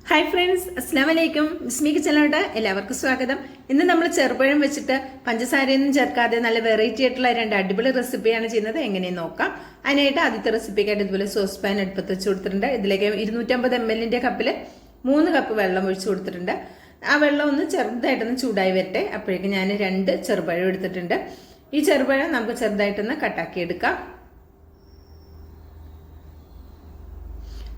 Hi friends, അസ്സലാമു അലൈക്കും. ബിസ്മി കിച്ചണിലോട്ട് എല്ലാവർക്കും സ്വാഗതം. ഇന്ന് നമ്മൾ ചെറുപഴം വെച്ചിട്ട് പഞ്ചസാരയൊന്നും ചേർക്കാതെ നല്ല വെറൈറ്റി ആയിട്ടുള്ള രണ്ട് അടിപൊളി റെസിപ്പിയാണ് ചെയ്യുന്നത്. എങ്ങനെയെന്ന് നോക്കാം. അതിനായിട്ട് ആദ്യത്തെ റെസിപ്പിക്കായിട്ട് ഇതുപോലെ സോസ് പാൻ അടുപ്പത്ത് വെച്ച് കൊടുത്തിട്ടുണ്ട്. ഇതിലേക്ക് 250 ml കപ്പിൽ 3 കപ്പ് വെള്ളം ഒഴിച്ചു കൊടുത്തിട്ടുണ്ട്. ആ വെള്ളം ഒന്ന് ചെറുതായിട്ടൊന്ന് ചൂടായി വരട്ടെ. അപ്പോഴേക്കും ഞാൻ 2 ചെറുപഴം എടുത്തിട്ടുണ്ട്. ഈ ചെറുപഴം നമുക്ക് ചെറുതായിട്ടൊന്ന് കട്ടാക്കി എടുക്കാം.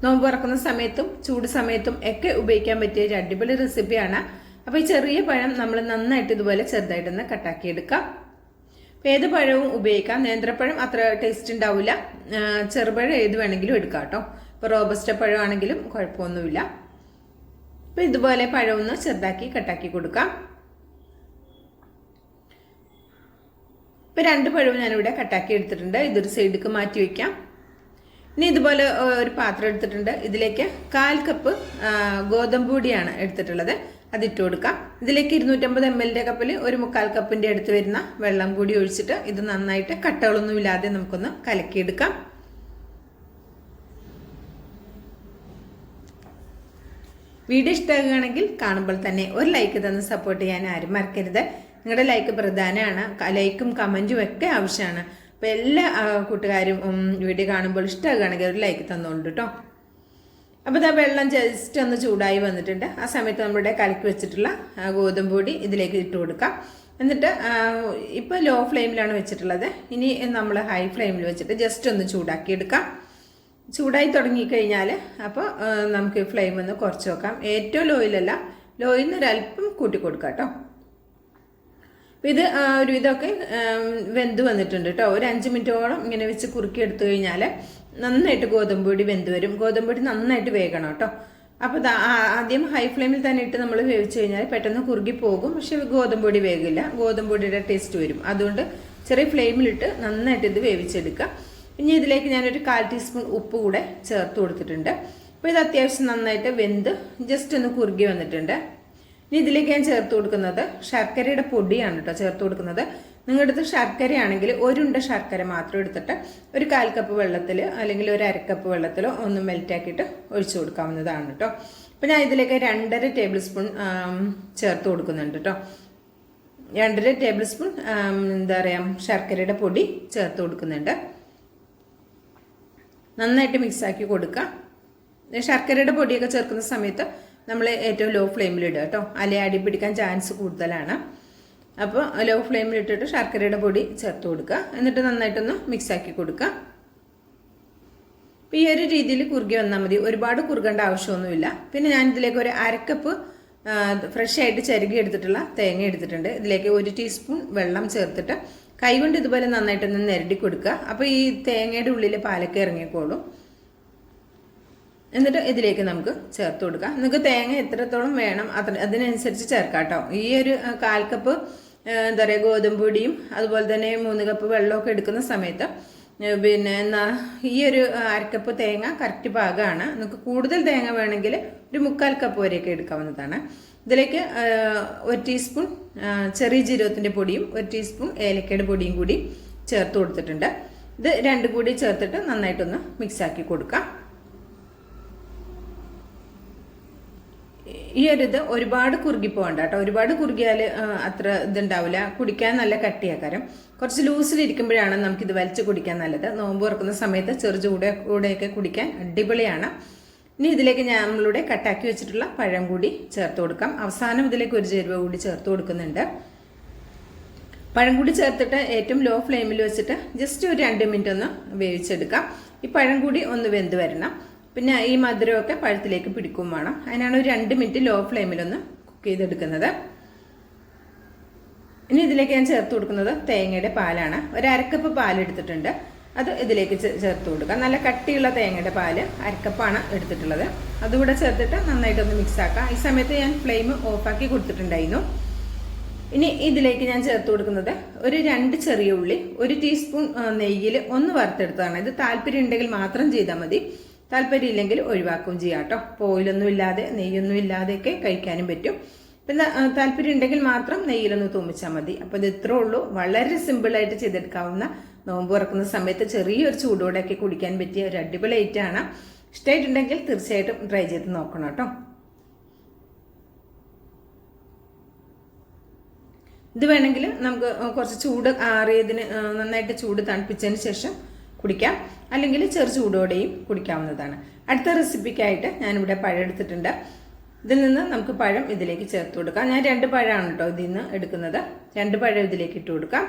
നോമ്പ് തുറക്കുന്ന സമയത്തും ചൂട് സമയത്തും ഒക്കെ ഉപയോഗിക്കാൻ പറ്റിയ ഒരു അടിപൊളി റെസിപ്പിയാണ്. അപ്പോൾ ഈ ചെറിയ പഴം നമ്മൾ നന്നായിട്ട് ഇതുപോലെ ചെറുതായിട്ടൊന്ന് കട്ടാക്കി എടുക്കാം. ഏത് പഴവും ഉപയോഗിക്കാം. നേന്ത്രപ്പഴം അത്ര ടേസ്റ്റ് ഉണ്ടാവില്ല. ചെറുപഴം ഏത് വേണമെങ്കിലും എടുക്കാം കേട്ടോ. ഇപ്പോൾ റോബസ്റ്റ പഴമാണെങ്കിലും കുഴപ്പമൊന്നുമില്ല. അപ്പോൾ ഇതുപോലെ പഴം ഒന്ന് ചെറുതാക്കി കട്ടാക്കി കൊടുക്കാം. ഇപ്പോൾ 2 പഴവും ഞാനിവിടെ കട്ടാക്കി എടുത്തിട്ടുണ്ട്. ഇതൊരു സൈഡിലേക്ക് മാറ്റി വയ്ക്കാം. ഇനി ഇതുപോലെ ഒരു പാത്രം എടുത്തിട്ടുണ്ട്. ഇതിലേക്ക് 1/4 കപ്പ് ഗോതമ്പ് പൊടിയാണ് എടുത്തിട്ടുള്ളത്. അതിട്ട് കൊടുക്കാം. ഇതിലേക്ക് 250 ml കപ്പിൽ 1/4 കപ്പിന്റെ അടുത്ത് വരുന്ന വെള്ളം കൂടി ഒഴിച്ചിട്ട് ഇത് നന്നായിട്ട് കട്ടകളൊന്നും ഇല്ലാതെ നമുക്കൊന്ന് കലക്കിയെടുക്കാം. വീഡിയോ ഇഷ്ടമാകുകയാണെങ്കിൽ കാണുമ്പോൾ തന്നെ ഒരു ലൈക്ക് തന്ന് സപ്പോർട്ട് ചെയ്യാൻ ആരും മറക്കരുത്. നിങ്ങളുടെ ലൈക്ക് പ്രധാനമാണ്. ലൈക്കും കമന്റും ഒക്കെ ആവശ്യമാണ്. അപ്പോൾ എല്ലാ കൂട്ടുകാരും വീഡിയോ കാണുമ്പോൾ ഇഷ്ടമാകുകയാണെങ്കിൽ ഒരു ലൈക്ക് തന്നുകൊണ്ട് കേട്ടോ. അപ്പോൾ ഇതാ വെള്ളം ജസ്റ്റ് ഒന്ന് ചൂടായി വന്നിട്ടുണ്ട്. ആ സമയത്ത് നമ്മുടെ കലക്കി വെച്ചിട്ടുള്ള ഗോതമ്പ് പൊടി ഇതിലേക്ക് ഇട്ട് കൊടുക്കാം. എന്നിട്ട് ഇപ്പോൾ ലോ ഫ്ലെയിമിലാണ് വെച്ചിട്ടുള്ളത്. ഇനി നമ്മൾ ഹൈ ഫ്ലെയിമിൽ വെച്ചിട്ട് ജസ്റ്റ് ഒന്ന് ചൂടാക്കി എടുക്കാം. ചൂടായി തുടങ്ങിക്കഴിഞ്ഞാൽ അപ്പോൾ നമുക്ക് ഫ്ലെയിം ഒന്ന് കുറച്ച് വെക്കാം. ഏറ്റവും ലോയിലല്ല, ലോയിൽ നിന്ന് ഒരല്പം കൂട്ടി കൊടുക്കാം കേട്ടോ. ഇത് ഒരു ഇതൊക്കെ വെന്ത് വന്നിട്ടുണ്ട് കേട്ടോ. ഒരു 5 മിനിറ്റോളം ഇങ്ങനെ വെച്ച് കുറുക്കി എടുത്തു കഴിഞ്ഞാൽ നന്നായിട്ട് ഗോതമ്പ് പൊടി വെന്ത് വരും. ഗോതമ്പ് പൊടി നന്നായിട്ട് വേഗണം കേട്ടോ. അപ്പോൾ ആദ്യം ഹൈ ഫ്ലെയിമിൽ തന്നെ ഇട്ട് നമ്മൾ വേവിച്ച് കഴിഞ്ഞാൽ പെട്ടെന്ന് കുറുകി പോകും. പക്ഷെ ഗോതമ്പ് പൊടി വേഗില്ല. ഗോതമ്പ് പൊടിയുടെ ടേസ്റ്റ് വരും. അതുകൊണ്ട് ചെറിയ ഫ്ലെയിമിലിട്ട് നന്നായിട്ട് ഇത് വേവിച്ചെടുക്കുക. ഇനി ഇതിലേക്ക് ഞാനൊരു 1/4 ടീസ്പൂൺ ഉപ്പ് കൂടെ ചേർത്ത് കൊടുത്തിട്ടുണ്ട്. അപ്പോൾ ഇത് അത്യാവശ്യം നന്നായിട്ട് വെന്ത് ജസ്റ്റ് ഒന്ന് കുറുകി വന്നിട്ടുണ്ട്. ഇനി ഇതിലേക്ക് ഞാൻ ചേർത്ത് കൊടുക്കുന്നത് ശർക്കരയുടെ പൊടിയാണ് കേട്ടോ ചേർത്ത് കൊടുക്കുന്നത്. നിങ്ങളുടെ അടുത്ത് ശർക്കരയാണെങ്കിൽ 1 ഉണ്ട ശർക്കര മാത്രം എടുത്തിട്ട് ഒരു 1/4 കപ്പ് വെള്ളത്തിൽ അല്ലെങ്കിൽ ഒരു 1/2 കപ്പ് വെള്ളത്തിലോ ഒന്ന് മെൽറ്റാക്കിയിട്ട് ഒഴിച്ചു കൊടുക്കാവുന്നതാണ് കേട്ടോ. അപ്പം ഞാൻ ഇതിലേക്ക് 2.5 ടേബിൾ സ്പൂൺ ചേർത്ത് കൊടുക്കുന്നുണ്ട് കേട്ടോ. 2.5 ടേബിൾ സ്പൂൺ എന്താ പറയുക ശർക്കരയുടെ പൊടി ചേർത്ത് കൊടുക്കുന്നുണ്ട്. നന്നായിട്ട് മിക്സാക്കി കൊടുക്കുക. ശർക്കരയുടെ പൊടിയൊക്കെ ചേർക്കുന്ന സമയത്ത് നമ്മൾ ഏറ്റവും ലോ ഫ്ലെയിമിൽ ഇടുക കേട്ടോ. അല്ലെ അടി പിടിക്കാൻ ചാൻസ് കൂടുതലാണ്. അപ്പോൾ ലോ ഫ്ലെയിമിൽ ഇട്ടിട്ട് ശർക്കരയുടെ പൊടി ചേർത്ത് കൊടുക്കുക. എന്നിട്ട് നന്നായിട്ടൊന്ന് മിക്സാക്കി കൊടുക്കുക. ഈ ഒരു രീതിയിൽ കുറുകി വന്നാൽ മതി. ഒരുപാട് കുറുകേണ്ട ആവശ്യമൊന്നുമില്ല. പിന്നെ ഞാൻ ഇതിലേക്ക് ഒരു 1/2 കപ്പ് ഫ്രഷ് ആയിട്ട് ചരുകി എടുത്തിട്ടുള്ള തേങ്ങ എടുത്തിട്ടുണ്ട്. ഇതിലേക്ക് 1 ടീസ്പൂൺ വെള്ളം ചേർത്തിട്ട് കൈകൊണ്ട് ഇതുപോലെ നന്നായിട്ടൊന്ന് നിരടി കൊടുക്കുക. അപ്പോൾ ഈ തേങ്ങയുടെ ഉള്ളിൽ പാലൊക്കെ ഇറങ്ങിക്കോളും. എന്നിട്ട് ഇതിലേക്ക് നമുക്ക് ചേർത്ത് കൊടുക്കാം. നിങ്ങൾക്ക് തേങ്ങ എത്രത്തോളം വേണം അതിനനുസരിച്ച് ചേർക്കാം കേട്ടോ. ഈ ഒരു 1/4 കപ്പ് എന്താ പറയുക ഗോതമ്പ് പൊടിയും അതുപോലെ തന്നെ 3 കപ്പ് വെള്ളമൊക്കെ എടുക്കുന്ന സമയത്ത് പിന്നെ ഈ ഒരു 1/2 കപ്പ് തേങ്ങ കറക്റ്റ് പാകമാണ്. നിങ്ങൾക്ക് കൂടുതൽ തേങ്ങ വേണമെങ്കിൽ ഒരു 1/4 കപ്പ് വരെയൊക്കെ എടുക്കാവുന്നതാണ്. ഇതിലേക്ക് 1 ടീസ്പൂൺ ചെറിയ ജീരകത്തിൻ്റെ പൊടിയും 1 ടീസ്പൂൺ ഏലക്കയുടെ പൊടിയും കൂടി ചേർത്ത് കൊടുത്തിട്ടുണ്ട്. ഇത് രണ്ടും കൂടി ചേർത്തിട്ട് നന്നായിട്ടൊന്ന് മിക്സാക്കി കൊടുക്കാം. ഈ ഒരു ഇത് ഒരുപാട് കുറുകി പോകണ്ട കേട്ടോ. ഒരുപാട് കുറുകിയാൽ അത്ര ഇതുണ്ടാവില്ല. കുടിക്കാൻ നല്ല കട്ടിയാക്കാരം. കുറച്ച് ലൂസിലിരിക്കുമ്പോഴാണ് നമുക്കിത് വലിച്ചു കുടിക്കാൻ നല്ലത്. നോമ്പ് തുറക്കുന്ന സമയത്ത് ചെറു ചൂടൊക്കെ കുടിക്കാൻ അടിപൊളിയാണ്. ഇനി ഇതിലേക്ക് നമ്മളുടെ കട്ടാക്കി വെച്ചിട്ടുള്ള പഴം കൂടി ചേർത്ത് കൊടുക്കാം. അവസാനം ഇതിലേക്ക് ഒരു ചേരുവ കൂടി ചേർത്ത് കൊടുക്കുന്നുണ്ട്. പഴം കൂടി ചേർത്തിട്ട് ഏറ്റവും ലോ ഫ്ലെയിമിൽ വെച്ചിട്ട് ജസ്റ്റ് ഒരു 2 മിനിറ്റ് ഒന്ന് വേവിച്ചെടുക്കാം. ഈ പഴം കൂടി ഒന്ന് വെന്ത് വരണം. പിന്നെ ഈ മധുരമൊക്കെ പഴത്തിലേക്ക് പിടിക്കും വേണം. അതിനാണ് ഒരു 2 മിനിറ്റ് ലോ ഫ്ലെയിമിലൊന്ന് കുക്ക് ചെയ്തെടുക്കുന്നത്. ഇനി ഇതിലേക്ക് ഞാൻ ചേർത്ത് കൊടുക്കുന്നത് തേങ്ങയുടെ പാലാണ്. ഒരു 1/2 കപ്പ് പാൽ എടുത്തിട്ടുണ്ട്. അത് ഇതിലേക്ക് ചേർത്ത് കൊടുക്കാം. നല്ല കട്ടിയുള്ള തേങ്ങയുടെ പാല് 1/2 കപ്പാണ് എടുത്തിട്ടുള്ളത്. അതുകൂടെ ചേർത്തിട്ട് നന്നായിട്ടൊന്ന് മിക്സ് ആക്കാം. ഈ സമയത്ത് ഞാൻ ഫ്ലെയിം ഓഫാക്കി കൊടുത്തിട്ടുണ്ടായിരുന്നു. ഇനി ഇതിലേക്ക് ഞാൻ ചേർത്ത് കൊടുക്കുന്നത് ഒരു 2 ചെറിയ ഉള്ളി 1 ടീസ്പൂൺ നെയ്യിൽ ഒന്ന് വറുത്തെടുത്തതാണ്. ഇത് താല്പര്യം ഉണ്ടെങ്കിൽ മാത്രം ചെയ്താൽ മതി. താല്പര്യം ഇല്ലെങ്കിൽ ഒഴിവാക്കുകയും ചെയ്യാം കേട്ടോ. ഓയിലൊന്നും ഇല്ലാതെ നെയ്യൊന്നും ഇല്ലാതെയൊക്കെ കഴിക്കാനും പറ്റും. പിന്നെ താല്പര്യം ഉണ്ടെങ്കിൽ മാത്രം നെയ്യിലൊന്ന് തൂമിച്ചാൽ മതി. അപ്പോൾ ഇത് ഇത്രേ ഉള്ളൂ. വളരെ സിമ്പിളായിട്ട് ചെയ്തെടുക്കാവുന്ന, നോമ്പ് തുറക്കുന്ന സമയത്ത് ചെറിയൊരു ചൂടോടെയൊക്കെ കുടിക്കാൻ പറ്റിയ ഒരു അടിപൊളി ഐറ്റമാണ്. ഇഷ്ടമായിട്ടുണ്ടെങ്കിൽ തീർച്ചയായിട്ടും ട്രൈ ചെയ്ത് നോക്കണം കേട്ടോ. ഇത് വേണമെങ്കിൽ നമുക്ക് കുറച്ച് ചൂട് ആറിയതിന് നന്നായിട്ട് ചൂട് തണുപ്പിച്ചതിന് ശേഷം കുടിക്കാം, അല്ലെങ്കിൽ ചെറു ചൂടോടെയും കുടിക്കാവുന്നതാണ്. അടുത്ത റെസിപ്പിക്കായിട്ട് ഞാനിവിടെ പഴം എടുത്തിട്ടുണ്ട്. ഇതിൽ നിന്ന് നമുക്ക് പഴം ഇതിലേക്ക് ചേർത്ത് കൊടുക്കാം. ഞാൻ 2 പഴമാണ് കേട്ടോ ഇതിൽ നിന്ന് എടുക്കുന്നത്. 2 പഴം ഇതിലേക്ക് ഇട്ട് കൊടുക്കാം.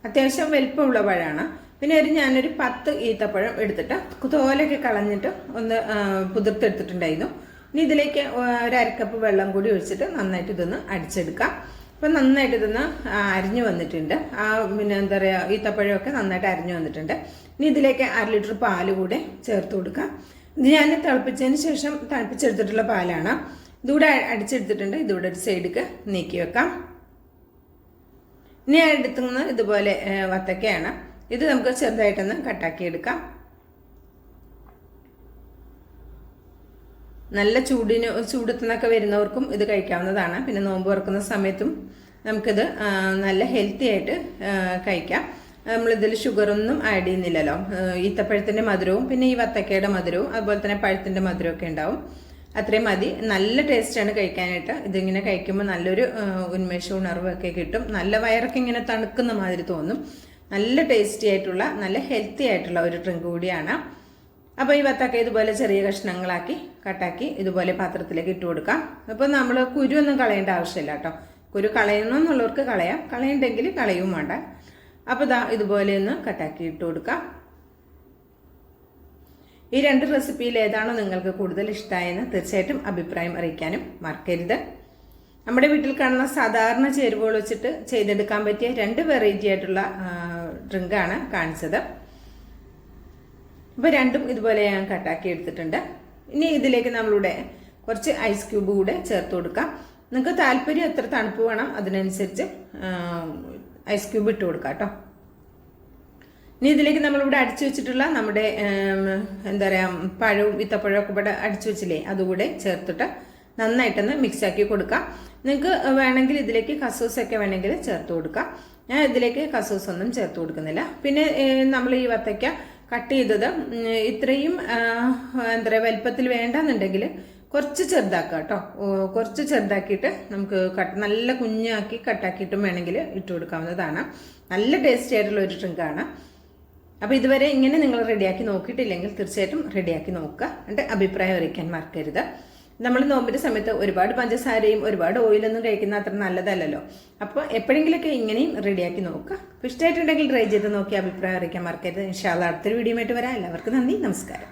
അത്യാവശ്യം വലിപ്പമുള്ള പഴമാണ്. പിന്നെ ഞാനൊരു 10 ഈത്തപ്പഴം എടുത്തിട്ട് തോലൊക്കെ കളഞ്ഞിട്ട് ഒന്ന് പുതിർത്തെടുത്തിട്ടുണ്ടായിരുന്നു. ഇനി ഇതിലേക്ക് 1/2 കപ്പ് വെള്ളം കൂടി ഒഴിച്ചിട്ട് നന്നായിട്ട് ഇതൊന്ന് അടിച്ചെടുക്കാം. അപ്പം നന്നായിട്ട് ഇതൊന്ന് അരിഞ്ഞു വന്നിട്ടുണ്ട്. പിന്നെ എന്താ പറയുക, ഈത്തപ്പഴമൊക്കെ നന്നായിട്ട് അരിഞ്ഞു വന്നിട്ടുണ്ട്. ഇനി ഇതിലേക്ക് 1/2 ലിറ്റർ പാല് കൂടെ ചേർത്ത് കൊടുക്കാം. ഇത് ഞാൻ തിളപ്പിച്ചതിന് ശേഷം തിളപ്പിച്ചെടുത്തിട്ടുള്ള പാലാണ്. ഇതുകൂടെ അടിച്ചെടുത്തിട്ടുണ്ട്. ഇതുകൂടെ ഒരു സൈഡിലേക്ക് നീക്കി വെക്കാം. ഇനി എടുത്തുന്നത് ഇതുപോലെ വത്തക്കയാണ്. ഇത് നമുക്ക് ചെറുതായിട്ടൊന്ന് കട്ടാക്കി എടുക്കാം. നല്ല ചൂടത്തുനിന്നൊക്കെ വരുന്നവർക്കും ഇത് കഴിക്കാവുന്നതാണ്. പിന്നെ നോമ്പ് തുറക്കുന്ന സമയത്തും നമുക്കിത് നല്ല ഹെൽത്തി ആയിട്ട് കഴിക്കാം. നമ്മളിതിൽ ഷുഗറൊന്നും ആഡ് ചെയ്യുന്നില്ലല്ലോ. ഈത്തപ്പഴത്തിൻ്റെ മധുരവും പിന്നെ ഈ വത്തക്കയുടെ മധുരവും അതുപോലെ തന്നെ പഴത്തിൻ്റെ മധുരമൊക്കെ ഉണ്ടാവും. അത്രയും മതി. നല്ല ടേസ്റ്റാണ് കഴിക്കാനായിട്ട്. ഇതിങ്ങനെ കഴിക്കുമ്പോൾ നല്ലൊരു ഉന്മേഷ ഉണർവൊക്കെ കിട്ടും. നല്ല വയറൊക്കെ ഇങ്ങനെ തണുക്കുന്ന മാതിരി തോന്നും. നല്ല ടേസ്റ്റി ആയിട്ടുള്ള നല്ല ഹെൽത്തി ആയിട്ടുള്ള ഒരു ഡ്രിങ്ക് കൂടിയാണ്. അപ്പോൾ ഈ വത്തക്ക ഇതുപോലെ ചെറിയ കഷ്ണങ്ങളാക്കി കട്ടാക്കി ഇതുപോലെ പാത്രത്തിലേക്ക് ഇട്ട് കൊടുക്കാം. അപ്പോൾ നമ്മൾ കുരുവൊന്നും കളയേണ്ട ആവശ്യമില്ല കേട്ടോ. കുരു കളയണമെന്നുള്ളവർക്ക് കളയാം, കളയണ്ടെങ്കിൽ കളയും വേണ്ട. അപ്പോൾ ഇതുപോലെ ഒന്ന് കട്ടാക്കി ഇട്ട് കൊടുക്കാം. ഈ 2 റെസിപ്പിയിൽ ഏതാണോ നിങ്ങൾക്ക് കൂടുതൽ ഇഷ്ടമായെന്ന് തീർച്ചയായിട്ടും അഭിപ്രായം അറിയിക്കാനും മറക്കരുത്. നമ്മുടെ വീട്ടിൽ കാണുന്ന സാധാരണ ചേരുവകൾ വെച്ചിട്ട് ചെയ്തെടുക്കാൻ പറ്റിയ 2 വെറൈറ്റി ആയിട്ടുള്ള ഡ്രിങ്കാണ് കാണിച്ചത്. അപ്പോൾ 2ഉം ഇതുപോലെ ഞാൻ കട്ടാക്കി എടുത്തിട്ടുണ്ട്. ഇനി ഇതിലേക്ക് നമ്മളുടെ കുറച്ച് ഐസ് ക്യൂബ് കൂടെ ചേർത്ത് കൊടുക്കാം. നിങ്ങൾക്ക് താല്പര്യം എത്ര തണുപ്പ് വേണം അതിനനുസരിച്ച് ഐസ് ക്യൂബ് ഇട്ട് കൊടുക്കാം കേട്ടോ. ഇനി ഇതിലേക്ക് നമ്മളിവിടെ അടിച്ചു വെച്ചിട്ടുള്ള നമ്മുടെ എന്താ പറയുക പഴവും ഈത്തപ്പഴമൊക്കെ ഇവിടെ അടിച്ചു വെച്ചില്ലേ, അതുകൂടെ ചേർത്തിട്ട് നന്നായിട്ടൊന്ന് മിക്സാക്കി കൊടുക്കാം. നിങ്ങൾക്ക് വേണമെങ്കിൽ ഇതിലേക്ക് കസൂസൊക്കെ വേണമെങ്കിൽ ചേർത്ത് കൊടുക്കാം. ഞാൻ ഇതിലേക്ക് കസൂസ് ഒന്നും ചേർത്ത് കൊടുക്കുന്നില്ല. പിന്നെ നമ്മൾ ഈ വത്തയ്ക്ക കട്ട് ചെയ്തത് ഇത്രയും എന്താ പറയുക വലിപ്പത്തിൽ വേണ്ടെന്നുണ്ടെങ്കിൽ കുറച്ച് ചെറുതാക്കുക കേട്ടോ. കുറച്ച് ചെറുതാക്കിയിട്ട് നമുക്ക് നല്ല കുഞ്ഞാക്കി കട്ടാക്കിയിട്ടും വേണമെങ്കിൽ ഇട്ട് കൊടുക്കാവുന്നതാണ്. നല്ല ടേസ്റ്റി ആയിട്ടുള്ള ഒരു ഡ്രിങ്കാണ്. അപ്പോൾ ഇതുവരെ ഇങ്ങനെ നിങ്ങൾ റെഡിയാക്കി നോക്കിയിട്ടില്ലെങ്കിൽ തീർച്ചയായിട്ടും റെഡിയാക്കി നോക്കുക. എന്നിട്ട് അഭിപ്രായം അറിയിക്കാൻ മറക്കരുത്. നമ്മൾ നോമ്പിൻ്റെ സമയത്ത് ഒരുപാട് പഞ്ചസാരയും ഒരുപാട് ഓയിലൊന്നും കഴിക്കുന്ന അത്ര നല്ലതല്ലല്ലോ. അപ്പോൾ എപ്പോഴെങ്കിലുമൊക്കെ ഇങ്ങനെയും റെഡിയാക്കി നോക്കുക. ഇഷ്ടമായിട്ടുണ്ടെങ്കിൽ ട്രൈ ചെയ്ത് നോക്കി അഭിപ്രായം അറിയിക്കാൻ മറക്കരുത്. ഇൻഷാ അല്ലാഹ് അടുത്തൊരു വീഡിയോ ആയിട്ട് വരാം. എല്ലാവർക്കും നന്ദി, നമസ്കാരം.